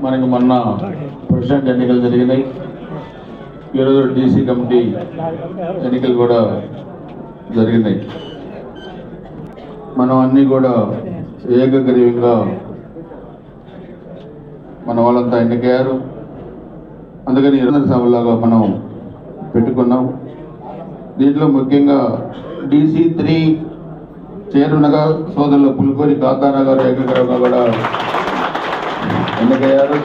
మనకి మొన్న ప్రెసిడెంట్ ఎన్నికలు జరిగినాయి. ఈరోజు డీసీ కమిటీ ఎన్నికలు కూడా జరిగినాయి. మనం అన్నీ కూడా ఏకగ్రీవంగా మన వాళ్ళంతా ఎన్నికయ్యారు. అందుకని 20 సభలాగా మనం పెట్టుకున్నాం. దీంట్లో ముఖ్యంగా DC 3 చైర్మన్గా సోదరులు పులికోరి కాకానా గారు ఏకగ్రీవంగా కూడా ఎన్నికయ్యారు.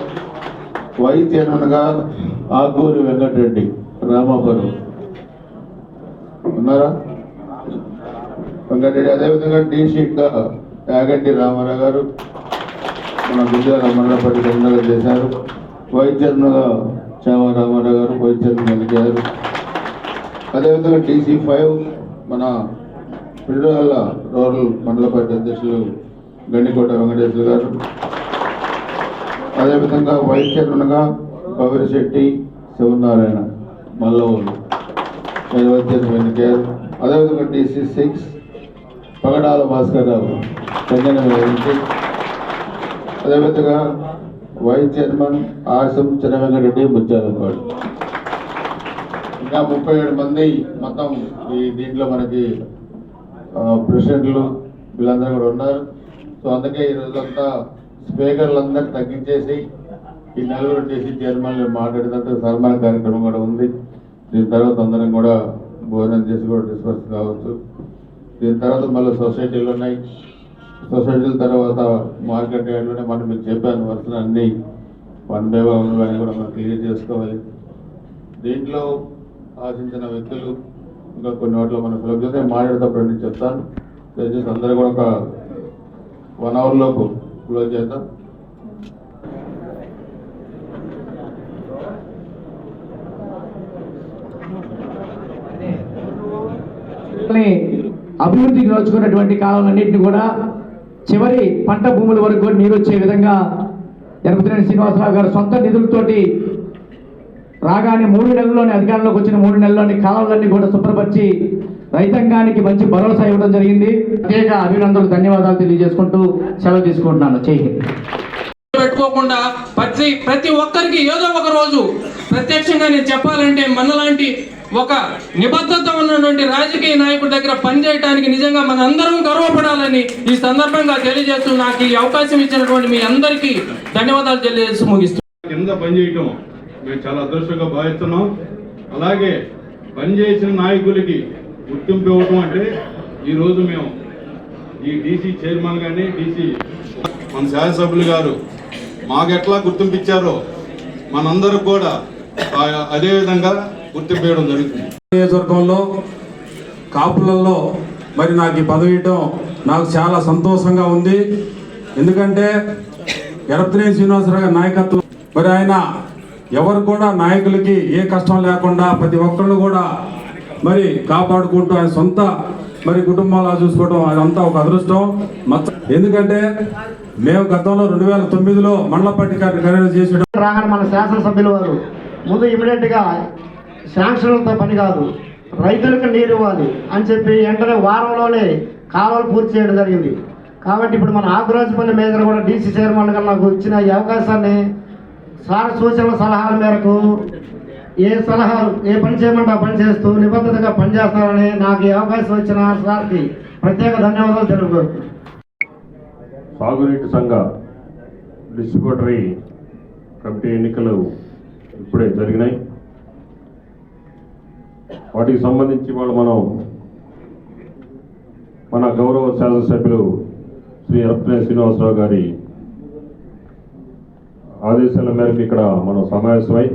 వైస్ చైర్మన్గా ఆకూరి వెంకటరెడ్డి రామాపురం ఉన్నారా వెంకటరెడ్డి. అదేవిధంగా డీసీగా యాగంటి రామారావు గారు మన గుజరాత్ మండలపల్లి చైర్మన్గా చేశారు. వైస్ చైర్మన్గా చావా రామారావు గారు వైస్ చైర్మన్ ఎన్నికయ్యారు. అదేవిధంగా DC 5 మన పిల్లల రూరల్ మండలపల్లి అధ్యక్షులు గండికోట వెంకటేశ్వర గారు. అదేవిధంగా వైస్ చైర్మన్గా కవిరిశెట్టి శివనారాయణ మల్లవోలు వైస్ చైర్మన్ ఎన్నికయ్యారు. అదేవిధంగా DC 6 పగడాల భాస్కర్ రావు చెన్నై నుంచి. అదేవిధంగా వైస్ చైర్మన్ ఆసం చిన్నవెంకటరెడ్డి ముత్యాలపాడు. ఇంకా 37 మంది మొత్తం ఈ దీంట్లో మనకి ప్రెసిడెంట్లు వీళ్ళందరూ కూడా ఉన్నారు. సో అందుకే ఈ రోజంతా స్పీకర్లందరూ తగ్గించేసి ఈ 4 DC చైర్మన్లు మాట్లాడినంత సన్మాన కార్యక్రమం కూడా ఉంది. దీని తర్వాత అందరం కూడా భోజనం చేసి కూడా డిస్పర్స్ కావచ్చు. దీని తర్వాత మళ్ళీ సొసైటీలు ఉన్నాయి. సొసైటీల తర్వాత మార్కెట్ యార్డ్లోనే మనం మీకు చెప్పాను వరుసన అన్ని 1 by 1 అని కూడా మనం క్లియర్ చేసుకోవాలి. దీంట్లో ఆశించిన వ్యక్తులు ఇంకా కొన్ని వాటిలో మనం ఫిలప్ చేస్తే మాట్లాడేటప్పుడు నేను చెప్తాను. దయచేసి అందరూ కూడా ఒక 1 hour లోపు క్లోజ్ చేద్దాం. అభివృద్ధికి నోచుకున్నటువంటి కాలాలన్నింటినీ కూడా చివరి పంట భూముల వరకు కూడా నీరు వచ్చే విధంగా ఎరపతినేని శ్రీనివాసరావు గారు సొంత నిధులతోటి రాగానే 3 నెలల్లోని అధికారంలోకి వచ్చిన 3 నెలల్లోని కాలువలన్నీ కూడా శుభ్రపరిచి రైతాంగానికి మంచి భరోసా ఇవ్వడం జరిగింది. ప్రత్యేక అభినందనలు ధన్యవాదాలు తెలియజేసుకుంటూ సెలవు తీసుకుంటున్నాను. పెట్టుకోకుండా ప్రతి ఒక్కరికి ఏదో ఒక రోజు ప్రత్యక్షంగా నేను చెప్పాలంటే మనలాంటి ఒక నిబద్ధత ఉన్నటువంటి రాజకీయ నాయకుడి దగ్గర పనిచేయడానికి నిజంగా మన అందరం గర్వపడాలని ఈ సందర్భంగా తెలియజేస్తూ నాకు ఈ అవకాశం ఇచ్చినటువంటి మీ అందరికీ ధన్యవాదాలు తెలియజేస్తూ ముగిస్తున్నాను. కింద పనిచేయటం మేము చాలా అదృష్టంగా భావిస్తున్నాం. అలాగే పనిచేసిన నాయకులకి గుర్తింపు ఇవ్వటం అంటే ఈరోజు మేము ఈ DC చైర్మన్ కానీ మన శాసనసభ్యులు గారు మాకు ఎట్లా గుర్తింపు ఇచ్చారో మనందరూ కూడా అదేవిధంగా గుర్తింపు ఇవ్వడం జరుగుతుంది. నియోజకవర్గంలో కాపులలో మరి నాకు ఈ పదవి ఇవ్వడం నాకు చాలా సంతోషంగా ఉంది. ఎందుకంటే ఎరపతినేని శ్రీనివాసరావు గారి నాయకత్వం మరి ఆయన ఎవరు కూడా నాయకులకి ఏ కష్టం లేకుండా ప్రతి ఒక్కళ్ళు కూడా మరి కాపాడుకుంటూ ఆయన సొంత మరి కుటుంబాలా చూసుకోవడం అదంతా ఒక అదృష్టం. ఎందుకంటే మేము గతంలో 2009లో మండలపట్టి కార్యక్రమం చేసి రాగానే మన శాసనసభ్యుల వారు ముందు ఇమీడియట్గా శాంక్షన్లతో పని కాదు రైతులకు నీరు ఇవ్వాలి అని చెప్పి వెంటనే వారంలోనే కాలువలు పూర్తి చేయడం జరిగింది. కాబట్టి ఇప్పుడు మన ఆకురాజపల్లి మేజర్ కూడా DC చైర్మన్గా నాకు ఇచ్చిన ఈ అవకాశాన్ని సార్ సూచనల సలహాల మేరకు ఏ పని చేయమంటే ఆ పని చేస్తూ నిబద్ధతగా పనిచేస్తారని నాకు ఈ అవకాశం ఇచ్చిన సార్కి ప్రత్యేక ధన్యవాదాలు తెలుపుతున్నాను. సాగునీటి సంఘ డిస్ట్రిబ్యూటరీ కమిటీ ఎన్నికలు ఇప్పుడే జరిగినాయి. వాటికి సంబంధించి మనం మన గౌరవ శాసనసభ్యులు శ్రీ ఎరపతినేని శ్రీనివాసరావు గారి ఆదేశాల మేరకు ఇక్కడ మనం సమావేశమై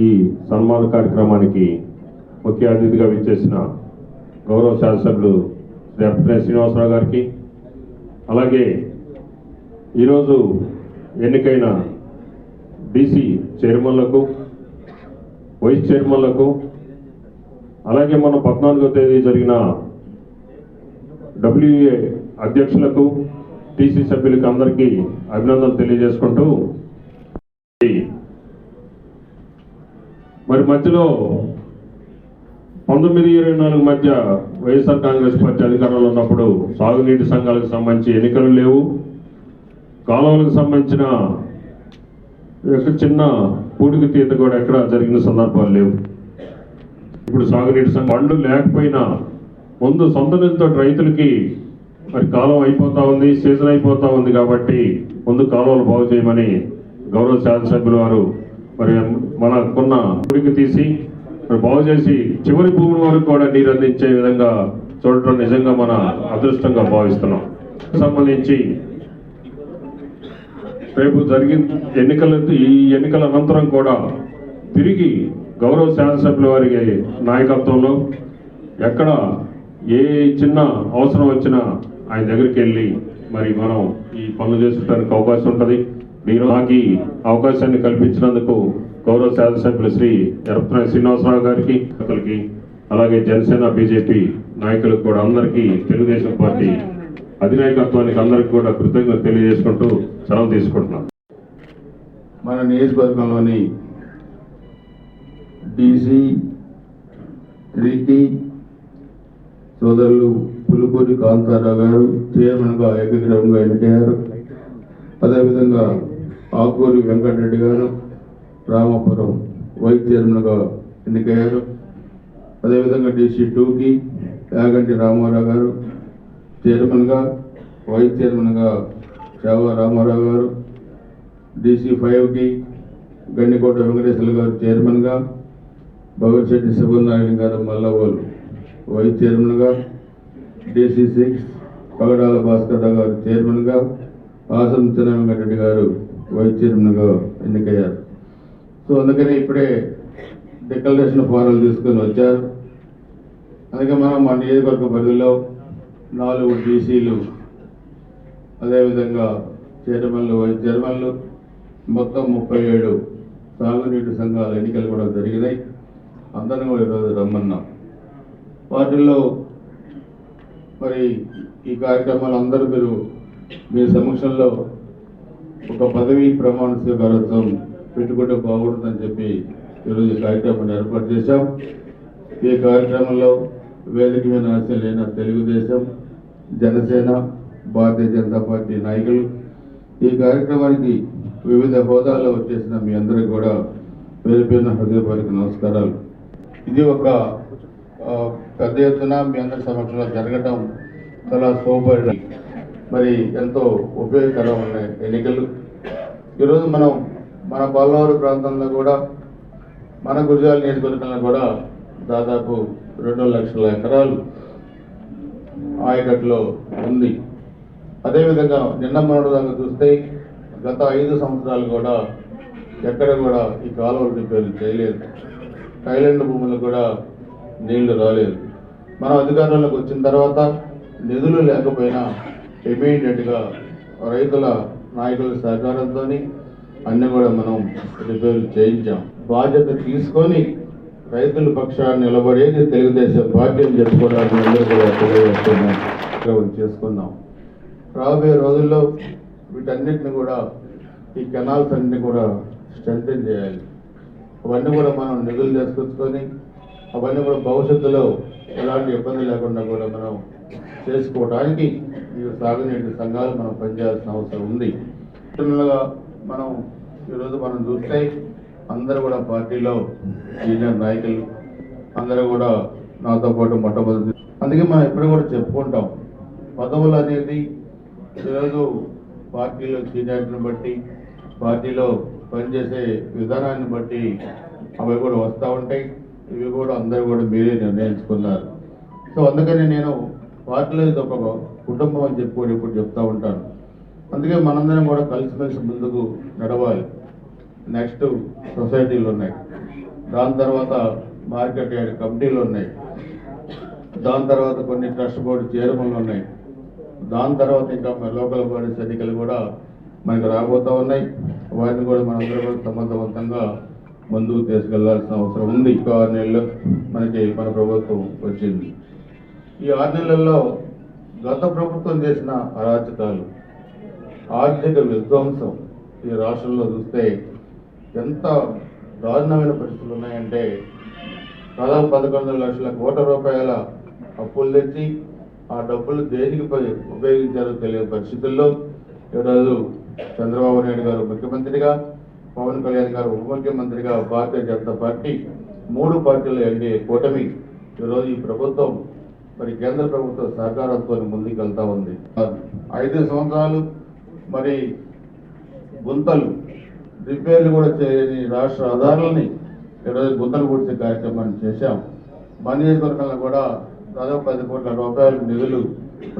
ఈ సన్మాన కార్యక్రమానికి ముఖ్య అతిథిగా విచ్చేసిన గౌరవ శాసనసభ్యులు శ్రీ ఎరపతినేని శ్రీనివాసరావు గారికి, అలాగే ఈరోజు ఎన్నికైన DC చైర్మన్లకు, వైస్ చైర్మన్లకు, అలాగే మనం 14వ తేదీ జరిగిన WA అధ్యక్షులకు, TC సభ్యులకు అందరికీ అభినందనలు తెలియజేసుకుంటూ మరి మధ్యలో 1924 మధ్య వైఎస్ఆర్ కాంగ్రెస్ పార్టీ అధికారంలో ఉన్నప్పుడు సాగునీటి సంఘాలకు సంబంధించి ఎన్నికలు లేవు. కాలువలకు సంబంధించిన చిన్న పూడికి తీత కూడా ఎక్కడ జరిగిన సందర్భాలు లేవు. ఇప్పుడు సాగునీటి ఫండ్లు లేకపోయినా ముందు సొంత నిధులతో రైతులకి మరి కాలం అయిపోతా ఉంది, సీజన్ అయిపోతా ఉంది కాబట్టి ముందు కాలువలు బాగు చేయమని గౌరవ శాసనసభ్యుల వారు మరి మనకున్న పూడికి తీసి మరి బాగు చేసి చివరి భూముల వరకు కూడా నీరు అందించే విధంగా చూడటం నిజంగా మన అదృష్టంగా భావిస్తున్నాం. సంబంధించి రేపు జరిగిన ఈ ఎన్నికల అనంతరం కూడా తిరిగి గౌరవ శాసనసభ్యుల వారి నాయకత్వంలో ఎక్కడ ఏ చిన్న అవసరం వచ్చినా ఆయన దగ్గరికి వెళ్ళి మరి మనం ఈ పనులు చేసుకోవడానికి అవకాశం ఉంటుంది. మీరు నాకు అవకాశాన్ని కల్పించినందుకు గౌరవ శాసనసభ్యులు శ్రీ ఎరపతినేని శ్రీనివాసరావు గారికి, అలాగే జనసేన బీజేపీ నాయకులకు కూడా అందరికీ, తెలుగుదేశం పార్టీ అధినాయకత్వానికి అందరికీ కూడా కృతజ్ఞత తెలియజేసుకుంటూ సెలవు తీసుకుంటున్నాను. మన నియోజకవర్గంలోని DC 3కి సోదరులు పులుపూరి కాంతారావు గారు చైర్మన్గా ఏకగ్రీవంగా ఎన్నికయ్యారు. అదేవిధంగా ఆకూరి వెంకటరెడ్డి గారు రామాపురం వైస్ చైర్మన్గా ఎన్నికయ్యారు. అదేవిధంగా DC 2కి యాగంటి రామారావు గారు చైర్మన్గా, వైస్ చైర్మన్గా చావా రామారావు గారు, DC 5కి గండికోట వెంకటేశ్వర గారు చైర్మన్గా, భగవతిశెట్టి శివనారాయణ గారు మల్లవోలు వైస్ చైర్మన్గా, DC 6 పగడాల భాస్కర్ రావు గారు చైర్మన్గా, ఆసం చిన్న వెంకటరెడ్డి గారు వైస్ చైర్మన్గా ఎన్నికయ్యారు. సో అందుకని ఇప్పుడే డిక్లరేషన్ ఫారాలు తీసుకొని వచ్చారు. అందుకే మనం మా నియోజకవర్గ పరిధిలో 4 DCలు, అదేవిధంగా చైర్మన్లు, వైస్ చైర్మన్లు, మొత్తం 37 సాగునీటి సంఘాల ఎన్నికలు కూడా జరిగినాయి. అందరినీ కూడా ఈరోజు రమ్మన్నాం. వాటిల్లో మరి ఈ కార్యక్రమాలు అందరూ మీరు మీ సమక్షంలో ఒక పదవీ ప్రమాణ స్వీకారోత్సవం పెట్టుకుంటే బాగుంటుందని చెప్పి ఈరోజు ఈ కార్యక్రమాన్ని ఏర్పాటు చేశాం. ఈ కార్యక్రమంలో వేదిక మీద ఆశలైన తెలుగుదేశం, జనసేన, భారతీయ జనతా పార్టీ నాయకులు, ఈ కార్యక్రమానికి వివిధ హోదాల్లో వచ్చేసిన మీ అందరికీ కూడా పేరు పేరున హృదయపూర్వక నమస్కారాలు. ఇది ఒక పెద్ద ఎత్తున మీ అందరి సమక్షంలో జరగడం చాలా శోభ, మరి ఎంతో ఉపయోగకరమైన ఎన్నికలు. ఈరోజు మనం మన పల్లవారు ప్రాంతంలో కూడా, మన గురిజాల నియోజకవర్గంలో కూడా దాదాపు 2 లక్షల ఎకరాలు ఆయకట్లో ఉంది. అదేవిధంగా నిన్న మొన్నటిదాకా చూస్తే గత 5 సంవత్సరాలు కూడా ఎక్కడ కూడా ఈ కాలువలు రిపేర్లు చేయలేదు. ఐలాండ్ భూములు కూడా నీళ్లు రాలేదు. మనం అధికారంలోకి వచ్చిన తర్వాత నిధులు లేకపోయినా ఇమీడియట్గా రైతుల నాయకుల సహకారంతో అన్నీ కూడా మనం రిపేర్లు చేయించాం. బాధ్యత తీసుకొని రైతుల పక్షాన్ని నిలబడేది తెలుగుదేశం పార్టీ అని చెప్పుకోవడానికి అందరూ కూడా తెలియజేస్తున్నాం, చేసుకుందాం. రాబోయే రోజుల్లో వీటన్నిటిని కూడా, ఈ కెనాల్స్ అన్నింటినీ కూడా స్ట్రెంథెన్ చేయాలి. అవన్నీ కూడా మనం నిధులు తీసుకొచ్చుకొని అవన్నీ కూడా భవిష్యత్తులో ఎలాంటి ఇబ్బంది లేకుండా కూడా మనం చేసుకోవడానికి ఈ సాగునీటి సంఘాలు మనం పనిచేయాల్సిన అవసరం ఉంది. మనం ఈరోజు మనం చూస్తే అందరూ కూడా పార్టీలో సీనియర్ నాయకులు అందరూ కూడా నాతో పాటు మొట్టమొదటి. అందుకే మనం ఎప్పుడు కూడా చెప్పుకుంటాం, పదవులు అనేది ఈరోజు పార్టీలో సీనియారిటీని బట్టి, పార్టీలో పనిచేసే విధానాన్ని బట్టి అవి కూడా వస్తూ ఉంటాయి. ఇవి కూడా అందరూ కూడా మీరే నిర్ణయించుకున్నారు. సో అందుకని నేను పార్టీలో ఇది ఒక కుటుంబం అని చెప్పి కూడా ఇప్పుడు చెప్తూ ఉంటాను. అందుకే మనందరం కూడా కలిసిమెలిసి ముందుకు నడవాలి. నెక్స్ట్ సొసైటీలు ఉన్నాయి, దాని తర్వాత మార్కెట్ యార్డ్ కమిటీలు ఉన్నాయి, దాని తర్వాత కొన్ని ట్రస్ట్ బోర్డు చైర్మన్లు ఉన్నాయి, దాని తర్వాత ఇంకా లోకల్ బాడీస్ ఎన్నికలు కూడా మనకు రాబోతూ ఉన్నాయి. వాటిని కూడా మనందరూ కూడా సమర్థవంతంగా ముందుకు తీసుకెళ్లాల్సిన అవసరం ఉంది. 6 నెలలు మనకి మన ప్రభుత్వం వచ్చింది. ఈ 6 నెలల్లో గత ప్రభుత్వం చేసిన అరాచకాలు, ఆర్థిక విధ్వంసం ఈ రాష్ట్రంలో చూస్తే ఎంత దారుణమైన పరిస్థితులు ఉన్నాయంటే, దాదాపు 11 లక్షల కోట్ల రూపాయల అప్పులు తెచ్చి ఆ డబ్బులు దేనికి ఉపయోగించారో తెలియని పరిస్థితుల్లో ఈరోజు చంద్రబాబు నాయుడు గారు ముఖ్యమంత్రిగా, పవన్ కళ్యాణ్ గారు ఉప ముఖ్యమంత్రిగా భారతీయ జనతా పార్టీ 3 పార్టీల ఎన్డీఏ కూటమి ఈరోజు ఈ ప్రభుత్వం మరి కేంద్ర ప్రభుత్వ సహకారంతో ముందుకు వెళ్తా ఉంది. 5 సంవత్సరాలు మరి గుంతలు రిపేర్లు కూడా చేయని రాష్ట్ర రహదారులని ఈరోజు గుంతలు పూడ్చే కార్యక్రమాన్ని చేశాం. మన నియోజకవర్గంలో కూడా దాదాపు 10 కోట్ల రూపాయల నిధులు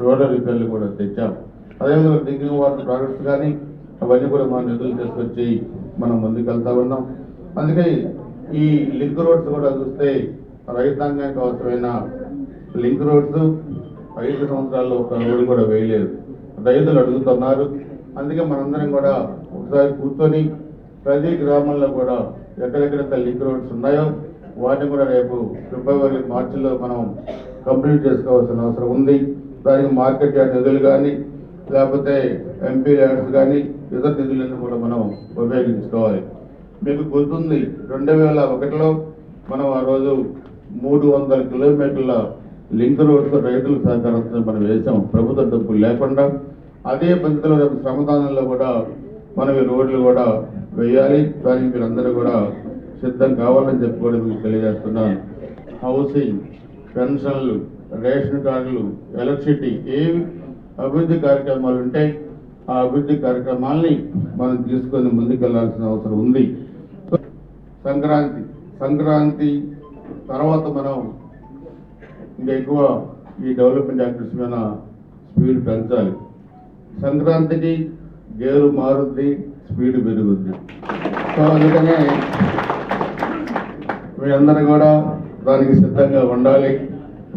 రోడ్ల రిపేర్లు కూడా తెచ్చాం. అదేవిధంగా డ్రింకింగ్ వాటర్ ప్రాజెక్ట్స్ కానీ అవన్నీ కూడా మన నిధులు తీసుకొచ్చి మనం ముందుకు వెళ్తా ఉన్నాం. అందుకే ఈ లింక్ రోడ్స్ కూడా చూస్తే రైతాంగానికి అవసరమైన లింక్ రోడ్స్ 5 సంవత్సరాల్లో ఒక రోడ్డు కూడా వేయలేదు. రైతులు అడుగుతున్నారు. అందుకే మనందరం కూడా ఒకసారి కూర్చొని ప్రతి గ్రామంలో కూడా ఎక్కడెక్కడైతే లింక్ రోడ్స్ ఉన్నాయో వాటిని కూడా రేపు ఫిబ్రవరి మార్చిలో మనం కంప్లీట్ చేసుకోవాల్సిన అవసరం ఉంది. దానికి మార్కెట్ యార్డ్ నిధులు కానీ లేకపోతే ఎంపీ ల్యాండ్స్ కానీ ఇతర నిధులను కూడా మనం ఉపయోగించుకోవాలి. మీకు గుర్తుంది 2001లో మనం ఆ రోజు 300 కిలోమీటర్ల లింక్ రోడ్స్ రైతుల సహకారంతో మనం వేసాం, ప్రభుత్వ డబ్బులు లేకుండా. అదే పద్ధతిలో రేపు శ్రమదానంలో కూడా మనం ఈ రోడ్లు కూడా వేయాలి. దానికి మీరందరూ కూడా సిద్ధం కావాలని చెప్పి కూడా మీకు తెలియజేస్తున్నాను. హౌసింగ్, పెన్షన్లు, రేషన్ కార్డులు, ఎలక్ట్రిసిటీ, ఏవి అభివృద్ధి కార్యక్రమాలు ఉంటాయి. ఆ అభివృద్ధి కార్యక్రమాల్ని మనం తీసుకొని ముందుకెళ్లాల్సిన అవసరం ఉంది. సంక్రాంతి తర్వాత మనం ఇంకా ఎక్కువ ఈ డెవలప్మెంట్ యాక్టివిటీస్ మీద స్పీడ్ పెంచాలి. సంక్రాంతికి గేరు మారుద్ది, స్పీడ్ పెరుగుద్ది. సో అందుకనే మీ అందరూ కూడా దానికి సిద్ధంగా ఉండాలి.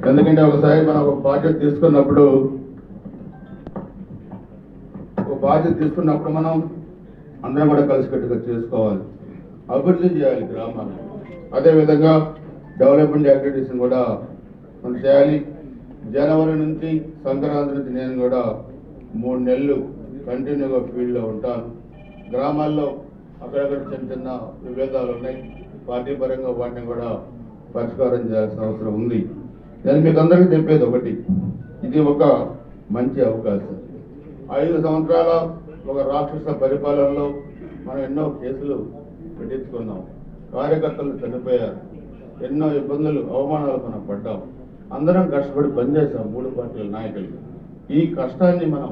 ఎందుకంటే ఒకసారి మనం ఒక బాధ్యత తీసుకున్నప్పుడు మనం అందరం కూడా కలిసికట్టుగా చేసుకోవాలి, అభివృద్ధి చేయాలి గ్రామాన్ని. అదేవిధంగా డెవలప్మెంట్ యాక్టివిటీస్ని కూడా మనం చేయాలి. జనవరి నుంచి సంక్రాంతి నుంచి నేను కూడా 3 నెలలు కంటిన్యూగా ఫీల్డ్లో ఉంటాను. గ్రామాల్లో అక్కడక్కడ చిన్న విభేదాలు ఉన్నాయి. పార్టీ పరంగా వాటిని కూడా పరిష్కారం చేయాల్సిన అవసరం ఉంది. నేను మీకు అందరికీ చెప్పేది ఒకటి, ఇది ఒక మంచి అవకాశం. 5 సంవత్సరాల ఒక రాక్షస పరిపాలనలో మనం ఎన్నో కేసులు పెట్టించుకున్నాం. కార్యకర్తలు చనిపోయారు, ఎన్నో ఇబ్బందులు, అవమానాలు మనం పడ్డాం. అందరం కష్టపడి పనిచేసాం 3 పార్టీల నాయకులు. ఈ కష్టాన్ని మనం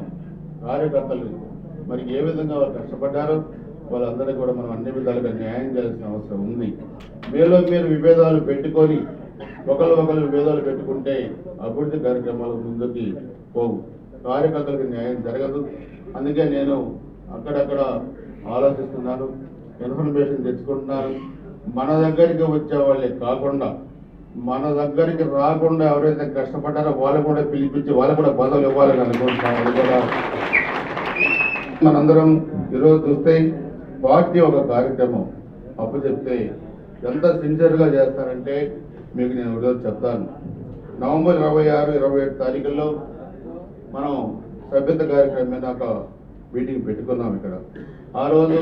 కార్యకర్తలు మరి ఏ విధంగా వాళ్ళు కష్టపడ్డారో వాళ్ళందరికీ కూడా మనం అన్ని విధాలుగా న్యాయం చేయాల్సిన అవసరం ఉంది. మీలో మీరు విభేదాలు పెట్టుకొని ఒకరు విభేదాలు పెట్టుకుంటే అభివృద్ధి కార్యక్రమాలు ముందుకి పోవు, కార్యకర్తలకు న్యాయం జరగదు. అందుకే నేను అక్కడక్కడ ఆలోచిస్తున్నాను, ఇన్ఫర్మేషన్ తెచ్చుకుంటున్నాను. మన దగ్గరికి వచ్చే వాళ్ళే కాకుండా మన దగ్గరికి రాకుండా ఎవరైతే కష్టపడ్డారో వాళ్ళు కూడా పిలిపించి వాళ్ళు కూడా పదవులు ఇవ్వాలని అనుకుంటున్నాం. అది కూడా మనందరం ఈరోజు చూస్తే పార్టీ ఒక కార్యక్రమం అప్పు చెప్తే ఎంత సిన్సియర్గా చేస్తారంటే మీకు నేను ఈరోజు చెప్తాను. నవంబర్ 26, 27 తారీఖుల్లో మనం సభ్యత కార్యక్రమం మీద ఒక మీటింగ్ పెట్టుకున్నాం ఇక్కడ. ఆ రోజు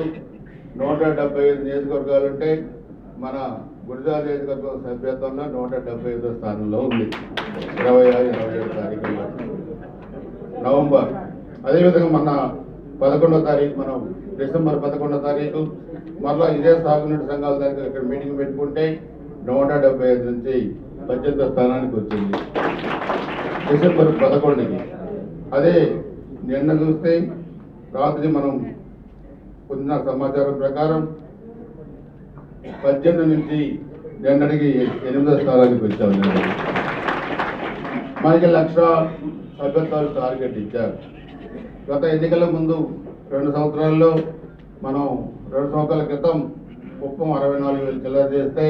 175 నియోజకవర్గాలు ఉంటే మన గురిజాల నియోజకవర్గం సభ్యత్వంలో 175వ స్థానంలో ఉంది 26, 27 తారీఖుల్లో నవంబర్. అదేవిధంగా మన 11వ తారీఖు మనం డిసెంబర్ 11వ తారీఖు మరలా ఇదే సాగునీటి సంఘాల దగ్గర ఇక్కడ మీటింగ్ పెట్టుకుంటే 175 నుంచి 18వ స్థానానికి వచ్చింది డిసెంబర్ 11కి. అదే నిన్న చూస్తే రాత్రి మనం పొందిన సమాచారం ప్రకారం 18 నుంచి నిన్నటికి 8వ స్థానానికి వచ్చాము. మనకి 1,00,000 సభ్యత్వాలు టార్గెట్ ఇచ్చారు. గత ఎన్నికల ముందు 2 సంవత్సరాల్లో మనం 2 సంవత్సరాల క్రితం కుప్పం 64,000 చిల్లర చేస్తే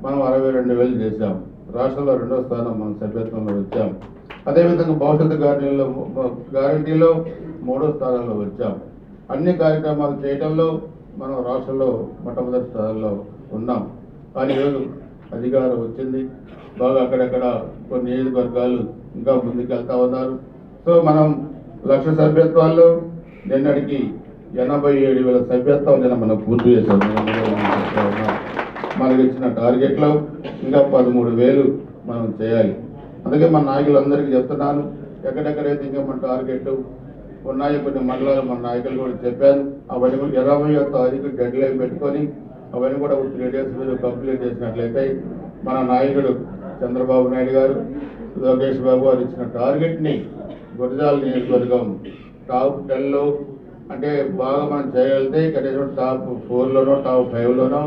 మనం 62,000 చేశాం. రాష్ట్రంలో 2వ స్థానం మనం సభ్యత్వంలో వచ్చాం. అదేవిధంగా భవిష్యత్తు గ్యారంటీలో 3వ స్థానంలో వచ్చాం. అన్ని కార్యక్రమాలు చేయడంలో మనం రాష్ట్రంలో మొట్టమొదటి స్థానంలో ఉన్నాం. కానీ ఈరోజు అధికారం వచ్చింది, బాగా అక్కడక్కడ కొన్ని నియోజకవర్గాలు ఇంకా ముందుకెళ్తా ఉన్నారు. సో మనం 1,00,000 సభ్యత్వాల్లో నిన్నటికి 87,000 సభ్యత్వం నిన్న మనం పూర్తి చేశాం. మనకి ఇచ్చిన టార్గెట్లో ఇంకా 13,000 మనం చేయాలి. అందుకే మన నాయకులందరికీ చెప్తున్నాను, ఎక్కడెక్కడైతే ఇంకా మన టార్గెట్ ఉన్నాయి. కొన్ని మండలాలు మన నాయకులు కూడా చెప్పాను. అవన్నీ కూడా 20వ తారీఖు డెడ్ లైన్ పెట్టుకొని అవన్నీ కూడా 3 days మీరు కంప్లీట్ చేసినట్లయితే మన నాయకుడు చంద్రబాబు నాయుడు గారు, లోకేష్ బాబు గారు ఇచ్చిన టార్గెట్ని గురజాల నియోజకవర్గం టాప్ 10లో అంటే బాగా మనం చేయగలిగితే కనీసం టాప్ 4లోనో టాప్ 5లోనో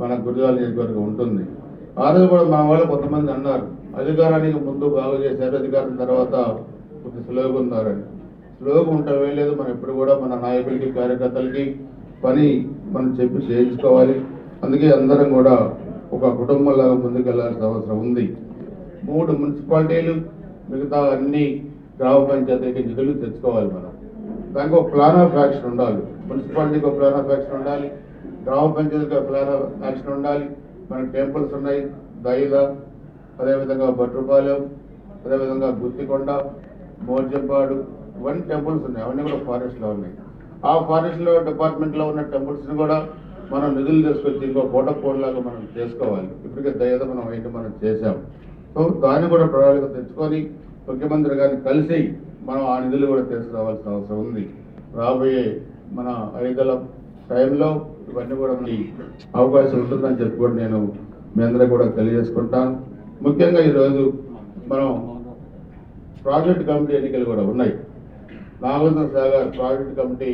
మన గురజాల నియోజకవర్గం ఉంటుంది. ఆ రోజు కూడా మన వాళ్ళు కొంతమంది అన్నారు అధికారానికి ముందు బాగా చేశారు, అధికారం తర్వాత కొంచెం స్లోగా ఉన్నారని. స్లోగా ఉంటే లేదు. మనం ఎప్పుడు కూడా మన నాయకులకి కార్యకర్తలకి పని మనం చెప్పి చేయించుకోవాలి. అందుకే అందరం కూడా ఒక కుటుంబంలాగా ముందుకెళ్లాల్సిన అవసరం ఉంది. 3 మున్సిపాలిటీలు మిగతా అన్ని గ్రామ పంచాయతీకి నిధులు తెచ్చుకోవాలి. మనం దానికి ఒక ప్లాన్ ఆఫ్ యాక్షన్ ఉండాలి. మున్సిపాలిటీకి ఒక ప్లాన్ ఆఫ్ యాక్షన్ ఉండాలి, గ్రామ పంచాయతీకి ఒక ప్లాన్ ఆఫ్ యాక్షన్ ఉండాలి. మనకి టెంపుల్స్ ఉన్నాయి, దైద, అదేవిధంగా భట్రుపాలెం, అదేవిధంగా గుత్తికొండ, మోర్జంపాడు, ఇవన్నీ టెంపుల్స్ ఉన్నాయి. అవన్నీ కూడా ఫారెస్ట్లో ఉన్నాయి. ఆ ఫారెస్ట్లో డిపార్ట్మెంట్లో ఉన్న టెంపుల్స్ని కూడా మనం నిధులు తీసుకొచ్చి ఇంకో లాగా మనం చేసుకోవాలి. ఇప్పటికే దయతో మనం అయితే మనం చేశాం. సో దాన్ని కూడా ప్రణాళిక తెచ్చుకొని ముఖ్యమంత్రి గారిని కలిసి మనం ఆ నిధులు కూడా తీసుకురావాల్సిన అవసరం ఉంది. రాబోయే మన 5 టైంలో ఇవన్నీ కూడా మనకి అవకాశం ఉంటుందని చెప్పి కూడా నేను మీ అందరూ కూడా తెలియజేసుకుంటాను. ముఖ్యంగా ఈరోజు మనం ప్రాజెక్ట్ కమిటీ ఎన్నికలు కూడా ఉన్నాయి. Nagarjuna Sagar project committee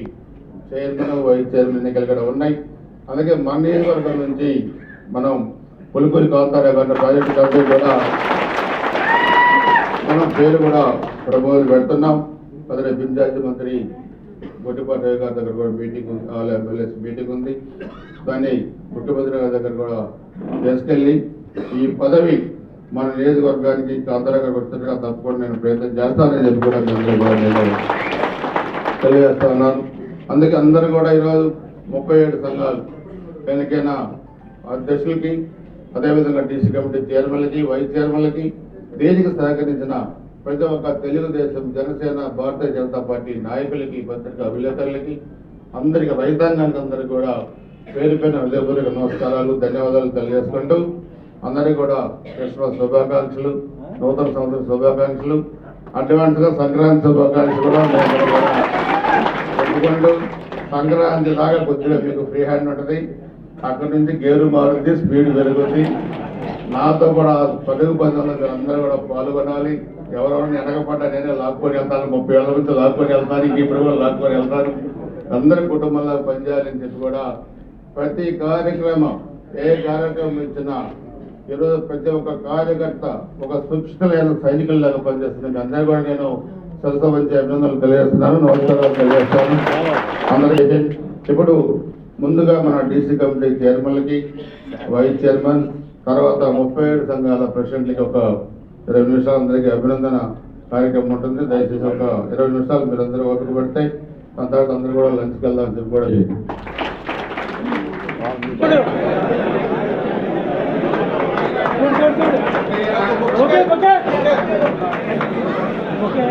chairman, vice chairman ఎన్నికలు కూడా ఉన్నాయి. అలాగే మన నియోజకవర్గం నుంచి మనం పులికూరి కాంతారావు గారి ప్రాజెక్టు కమిటీ కూడా మనం పేరు కూడా ప్రపోజల్ పెడుతున్నాం. అదే ఇన్ఛార్జి మంత్రి గొట్టిపాటి రవి గారి దగ్గర కూడా మీటింగ్, ఆల్ ఎమ్మెల్యేస్ మీటింగ్ ఉంది. దాన్ని ముఖ్యమంత్రి గారి దగ్గర కూడా తీసుకెళ్ళి ఈ పదవి మన నియోజకవర్గానికి కాంతారావు గారికి వస్తుండగా తప్పకుండా నేను ప్రయత్నం చేస్తానని చెప్పి కూడా నేను తెలియజేస్తా ఉన్నాను. అందుకే అందరూ కూడా ఈరోజు 37 సంఘాలు ఎన్నికైన అధ్యక్షులకి, అదేవిధంగా డీసీ కమిటీ చైర్మన్లకి, వైస్ చైర్మన్లకి, దేనికి సహకరించిన ప్రతి ఒక్క తెలుగుదేశం, జనసేన, భారతీయ జనతా పార్టీ నాయకులకి, పత్రికా విలేకరులకి, అందరికీ, రైతాంగానికి అందరికీ కూడా పేరు పైన హృదయపూర్వక నమస్కారాలు, ధన్యవాదాలు తెలియజేసుకుంటూ అందరికీ కూడా క్రిస్మస్ శుభాకాంక్షలు, నూతన సంవత్సర శుభాకాంక్షలు, అడ్వాన్స్గా సంక్రాంతి శుభాకాంక్షలు కూడా చెప్పుకుంటూ సంక్రాంతి దాకా కొద్దిగా మీకు ఫ్రీ హ్యాండ్ ఉంటుంది. అక్కడి నుంచి గేరు మారుతుంది, స్పీడ్ పెరుగుతుంది. నాతో కూడా పరుగు పందాలు అందరూ కూడా పాల్గొనాలి. ఎవరెవరిని వెనకపడ్డా నేనే లాక్కొని వెళ్తాను, 30 ఏళ్ళ నుంచి లాక్కొని వెళ్తాను, ఇంక ఇప్పుడు కూడా లాక్కొని వెళ్తాను. అందరి కుటుంబంలో పనిచేయాలని చెప్పి కూడా ప్రతి కార్యక్రమం, ఏ కార్యక్రమం ఇచ్చినా ఈరోజు ప్రతి ఒక్క కార్యకర్త ఒక సుక్షితమైన సైనికుల్లాగా పనిచేస్తుంది. అందరూ కూడా నేను సరసమంచి అభినందనలు తెలియజేస్తున్నాను, నమస్కారాలు తెలియజేస్తాను అందరికీ. ఇప్పుడు ముందుగా మన డీసీ కమిటీ చైర్మన్లకి, వైస్ చైర్మన్, తర్వాత 37 సంఘాల ప్రెసిడెంట్లకి ఒక 20 నిమిషాలు అందరికీ అభినందన కార్యక్రమం ఉంటుంది. దయచేసి ఒక 20 నిమిషాలు మీరు అందరూ ఓపిక పడితే దాని తర్వాత అందరూ కూడా లంచ్కి వెళ్దామని చెప్పి కూడా ఓకే.